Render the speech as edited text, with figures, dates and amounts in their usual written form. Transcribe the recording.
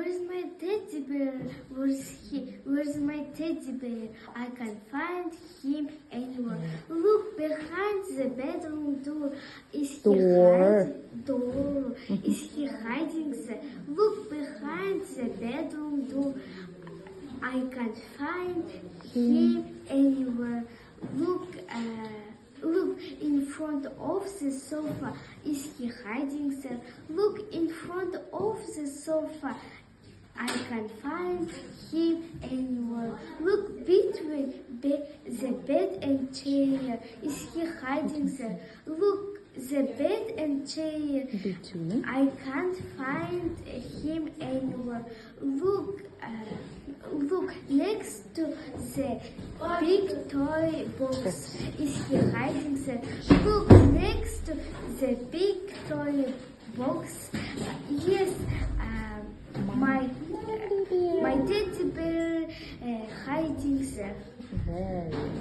Where's my teddy bear? Where's he? Where's my teddy bear? I can't find him anywhere. Look behind the bedroom door. Is he hiding? Door. Is he hiding there? Look behind the bedroom door. I can't find him anywhere. Look in front of the sofa. Is he hiding there? Look in front of the sofa. I can't find him anywhere. Look between the bed and chair. Is he hiding there? Look the bed and chair. Between. I can't find him anywhere. Look next to the big toy box. Is he hiding there? Look next to the big toy box. Yes, my teddy bear hiding there. Very